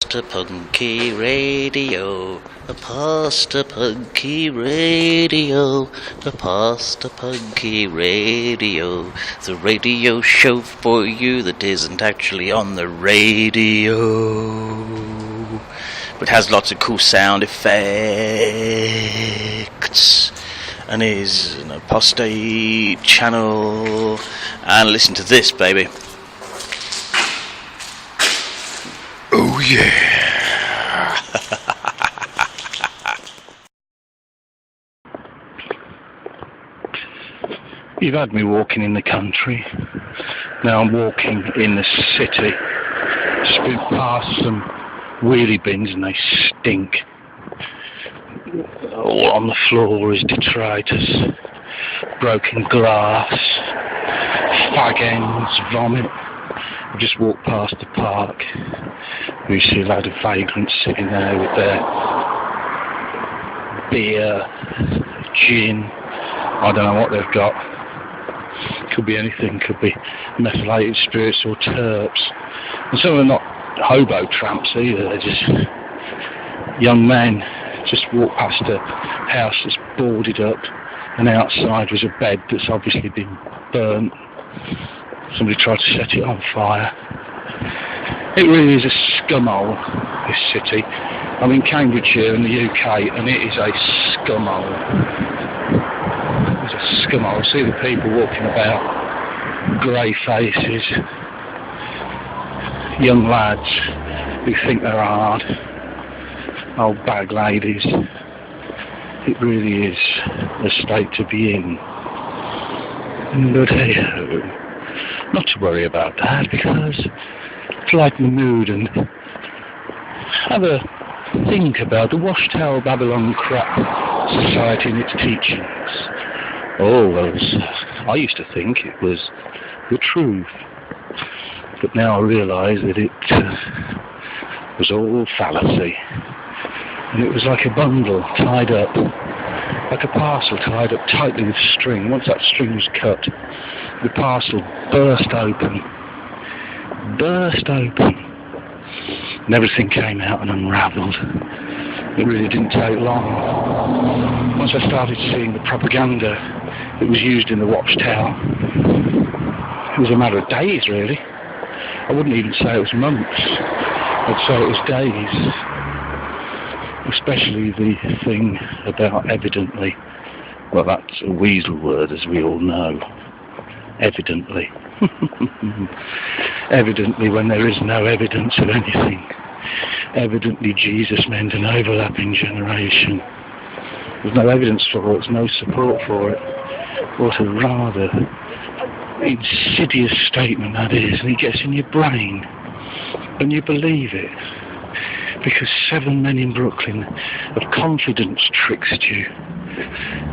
Aposta Punky Radio, Aposta Punky Radio, Aposta Punky Radio, the radio show for you that isn't actually on the radio, but has lots of cool sound effects, and is an apostate channel. And listen to this, baby. Oh yeah! You've had me walking in the country. Now I'm walking in the city. Just been past some wheelie bins and they stink. All on the floor is detritus, broken glass, fag ends, vomit. I've just walked past the park. We see a load of vagrants sitting there with their beer, gin. I don't know what they've got. Could be anything. Could be methylated spirits or terps. And some of them are not hobo tramps either. They're just young men. Just walked past a house that's boarded up, and outside was a bed that's obviously been burnt. Somebody tried to set it on fire. It really is a scumhole, this city. I'm in Cambridgeshire in the UK, and it is a scumhole. It's a scumhole. See the people walking about, grey faces, young lads who think they're hard, old bag ladies. It really is a state to be in. But hey-ho. Not to worry about that, because to lighten the mood and have a think about the Washtail Babylon crap society and its teachings. Oh, well, I used to think it was the truth, but now I realise that it was all fallacy, and it was like a bundle tied up, like a parcel tied up tightly with string. Once that string was cut, the parcel burst open, and everything came out and unravelled. It really didn't take long. Once I started seeing the propaganda that was used in the Watchtower, it was a matter of days, really. I wouldn't even say it was months. I'd say it was days. Especially the thing about evidently. Well, that's a weasel word, as we all know. Evidently. Evidently, when there is no evidence of anything. Evidently, Jesus meant an overlapping generation. There's no evidence for it, there's no support for it. What a rather insidious statement that is, and it gets in your brain, and you believe it. Because 7 men in Brooklyn have confidence tricked you.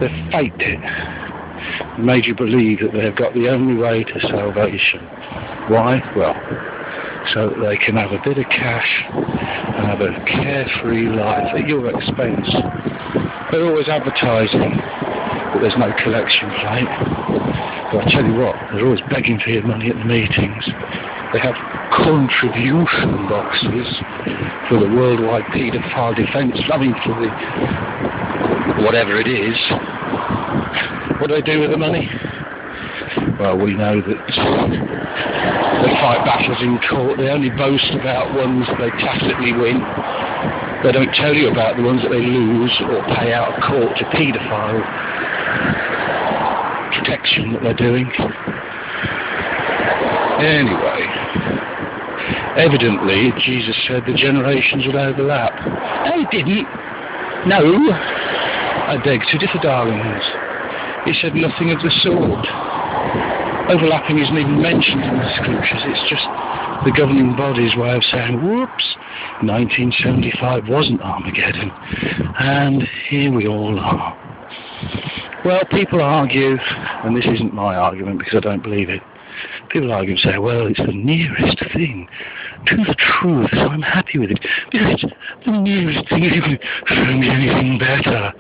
They've faked it. Made you believe that they've got the only way to salvation. Why? Well, so that they can have a bit of cash and have a carefree life at your expense. They're always advertising that there's no collection plate. But I tell you what, they're always begging for your money at the meetings. They have contribution boxes for the worldwide paedophile defence, for the whatever it is. What do they do with the money? Well, we know that they fight battles in court. They only boast about ones that they tacitly win. They don't tell you about the ones that they lose or pay out of court to paedophile protection that they're doing. Anyway, evidently Jesus said the generations would overlap. No, he didn't. No. I beg to differ, darlings. He said nothing of the sort. Overlapping isn't even mentioned in the scriptures. It's just the governing body's way of saying, whoops, 1975 wasn't Armageddon, and here we all are. Well, people argue, and this isn't my argument because I don't believe it. People argue and say, well, it's the nearest thing to the truth, so I'm happy with it. Because it's the nearest thing. If you can show me anything better,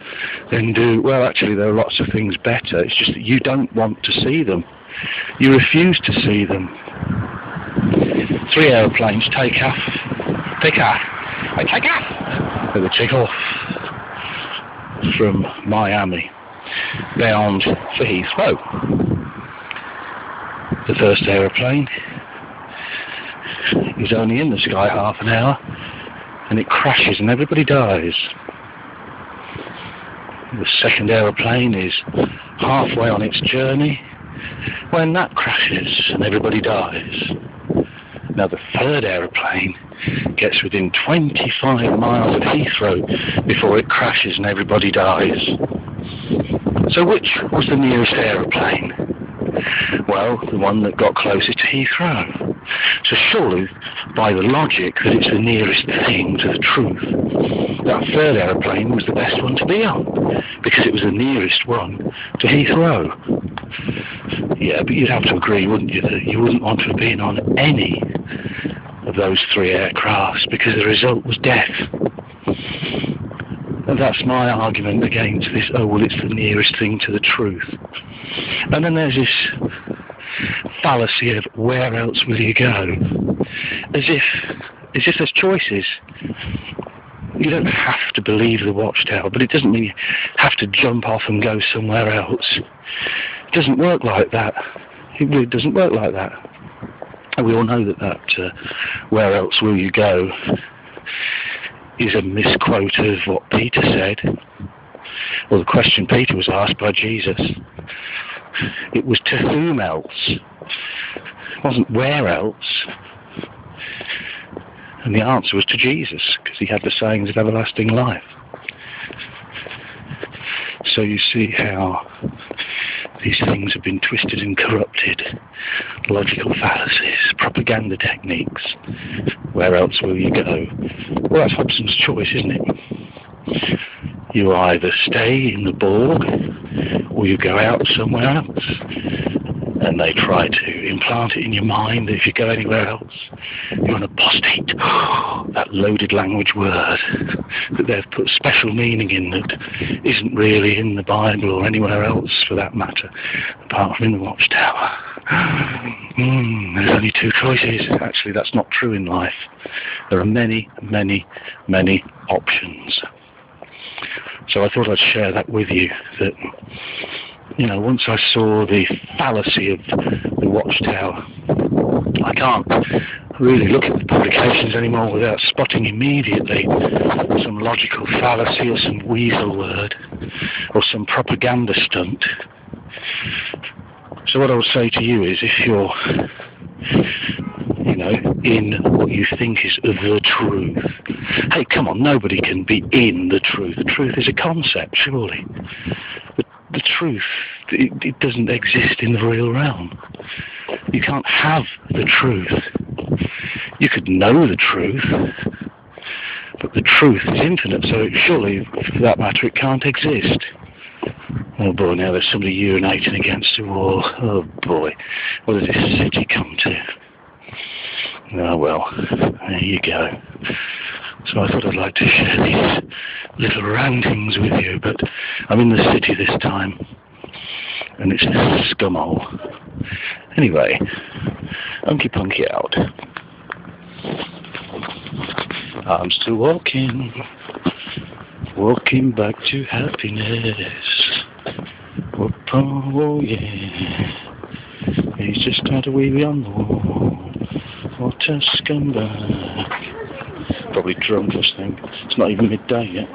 then do. Well, actually, there are lots of things better. It's just that you don't want to see them. You refuse to see them. 3 aeroplanes take off I take off! They would take off from Miami bound for Heathrow. The first aeroplane is only in the sky half an hour and it crashes and everybody dies. The second aeroplane is halfway on its journey when that crashes and everybody dies. Now the third aeroplane gets within 25 miles of Heathrow before it crashes and everybody dies. So which was the nearest aeroplane? Well, the one that got closest to Heathrow. So surely, by the logic that it's the nearest thing to the truth, that third aeroplane was the best one to be on, because it was the nearest one to Heathrow. Yeah, but you'd have to agree, wouldn't you, that you wouldn't want to have been on any of those three aircrafts, because the result was death. And that's my argument against this, oh, well, it's the nearest thing to the truth. And then there's this fallacy of where else will you go? As if there's choices. You don't have to believe the watchtower, but it doesn't mean you have to jump off and go somewhere else. It doesn't work like that. It really doesn't work like that. And we all know that where else will you go is a misquote of what Peter said. Well, the question Peter was asked by Jesus, it was to whom else? It wasn't where else. And the answer was to Jesus, because he had the sayings of everlasting life. So you see how these things have been twisted and corrupted. Logical fallacies, propaganda techniques. Where else will you go? Well, that's Hobson's choice, isn't it? You either stay in the Borg, or you go out somewhere else. And they try to implant it in your mind that if you go anywhere else, you're an apostate. That loaded language word that they've put special meaning in that isn't really in the Bible or anywhere else for that matter, apart from in the Watchtower. There's only two choices. Actually, that's not true in life. There are many, many, many options. So I thought I'd share that with you, that once I saw the fallacy of the Watchtower, I can't really look at the publications anymore without spotting immediately some logical fallacy or some weasel word or some propaganda stunt. So what I would say to you is, if you're, in what you think is the truth, hey, come on, nobody can be in the truth. The truth is a concept, surely. The truth, it doesn't exist in the real realm. You can't have the truth. You could know the truth, but the truth is infinite, so surely, for that matter, it can't exist. Oh boy, now there's somebody urinating against the wall. Oh boy, what does this city come to? Oh well, there you go. So I thought I'd like to share these little rantings with you, but I'm in the city this time, and it's a scumhole. Anyway, Unky Punky out. I'm still walking back to happiness. Oh yeah, he's just had a wee on the wall. What a scumbag. Probably drunk, I think. It's not even midday yet.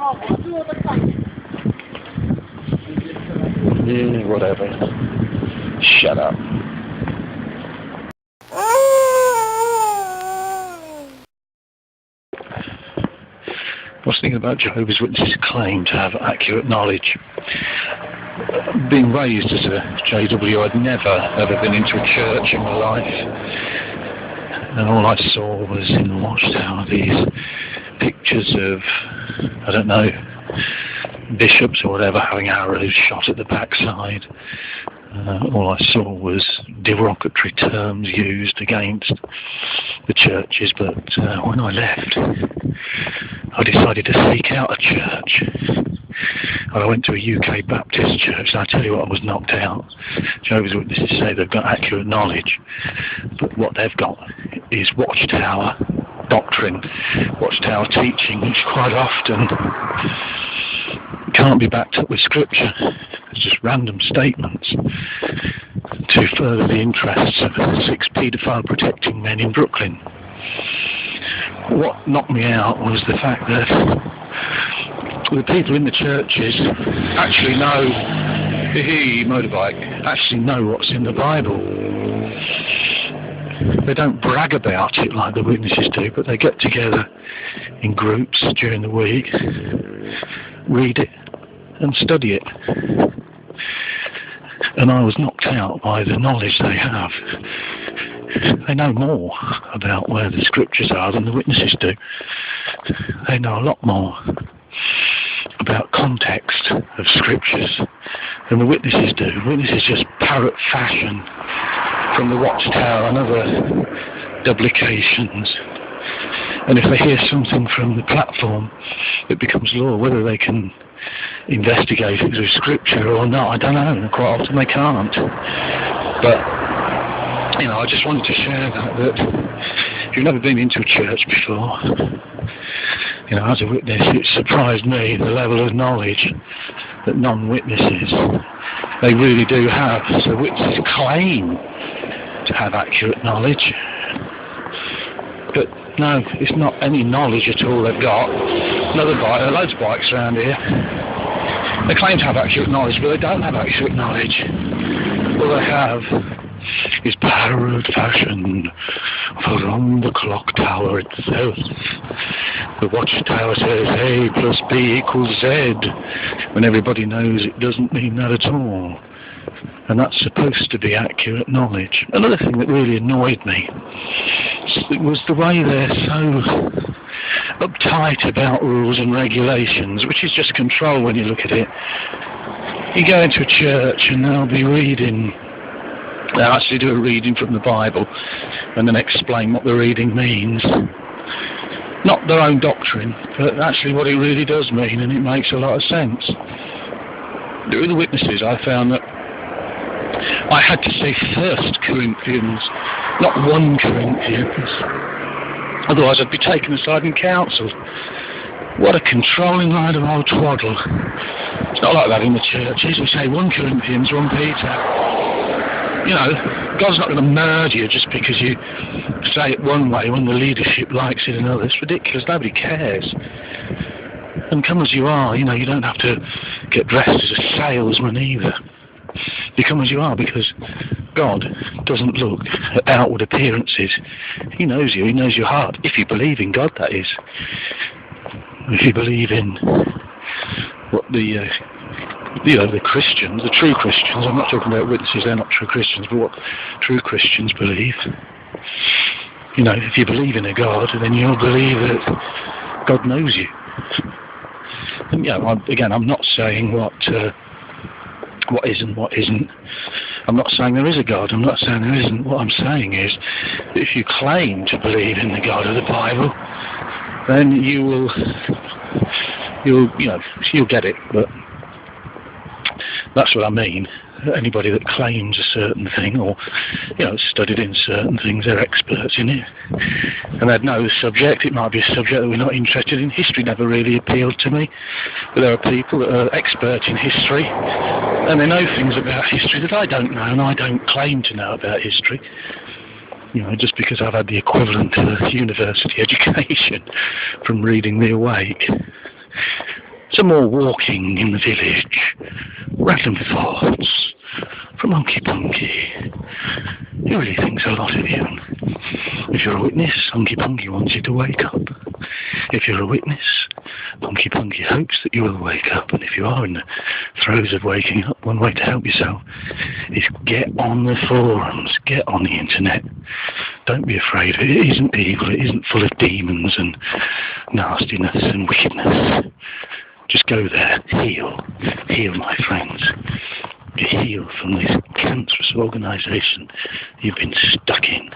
Yeah, whatever. Shut up. I was thinking about Jehovah's Witnesses' claim to have accurate knowledge. Being raised as a JW, I'd never ever been into a church in my life. And all I saw was in the Watchtower these pictures of, I don't know, bishops or whatever having arrows shot at the backside. All I saw was derogatory terms used against the churches, but when I left, I decided to seek out a church. I went to a UK Baptist church, and I tell you what, I was knocked out. Jehovah's Witnesses say they've got accurate knowledge, but what they've got is Watchtower doctrine, watchtower teaching, which quite often can't be backed up with scripture. It's just random statements to further the interests of 6 paedophile protecting men in Brooklyn. What knocked me out was the fact that the people in the churches actually know, motorbike, actually know what's in the Bible. They don't brag about it like the witnesses do, but they get together in groups during the week, read it and study it. And I was knocked out by the knowledge they have. They know more about where the scriptures are than the witnesses do. They know a lot more about context of scriptures than the witnesses do. Witnesses just parrot fashion from the watchtower and other publications. And if they hear something from the platform, it becomes law. Whether they can investigate it through scripture or not, I don't know. And quite often they can't. But, you know, I just wanted to share that if you've never been into a church before, you know, as a witness, it surprised me the level of knowledge that non-witnesses, they really do have. So witnesses claim to have accurate knowledge, but no, it's not any knowledge at all they've got. Another bike, there are loads of bikes around here. They claim to have accurate knowledge, but they don't have accurate knowledge. All they have is parrot fashion from the clock tower itself. The watchtower says A plus B equals Z, when everybody knows it doesn't mean that at all. And that's supposed to be accurate knowledge. Another thing that really annoyed me was the way they're so uptight about rules and regulations, which is just control when you look at it. You go into a church and they'll be reading, they'll actually do a reading from the Bible and then explain what the reading means. Not their own doctrine, but actually what it really does mean, and it makes a lot of sense. With the witnesses, I found that I had to say 1 Corinthians, not 1 Corinthians. Otherwise I'd be taken aside and counselled. What a controlling line of old twaddle. It's not like that in the churches. We say 1 Corinthians, 1 Peter. You know, God's not going to murder you just because you say it one way when the leadership likes it another. It's ridiculous. Nobody cares. And come as you are, you know, you don't have to get dressed as a salesman either. You come as you are because God doesn't look at outward appearances. He knows you. He knows your heart. If you believe in God, that is. If you believe in what the Christians, the true Christians, I'm not talking about witnesses, they're not true Christians, but what true Christians believe. You know, if you believe in a God, then you'll believe that God knows you. And, you know, I'm not saying what is and what isn't. I'm not saying there is a God. I'm not saying there isn't. What I'm saying is that if you claim to believe in the God of the Bible, then you'll get it. But that's what I mean. Anybody that claims a certain thing, or studied in certain things, they're experts in it, and they'd know the subject. It might be a subject that we're not interested in. History never really appealed to me, but there are people that are expert in history, and they know things about history that I don't know, and I don't claim to know about history. Just because I've had the equivalent of a university education from reading The Awake. Some more walking in the village, random thoughts from Monkey Punky. He really thinks a lot of you. If you're a witness, Monkey Punky wants you to wake up. If you're a witness, Monkey Punky hopes that you will wake up. And if you are in the throes of waking up, one way to help yourself is get on the forums, get on the internet. Don't be afraid. It isn't evil. It isn't full of demons and nastiness and wickedness. Just go there, heal, my friends. Heal from this cancerous organisation you've been stuck in.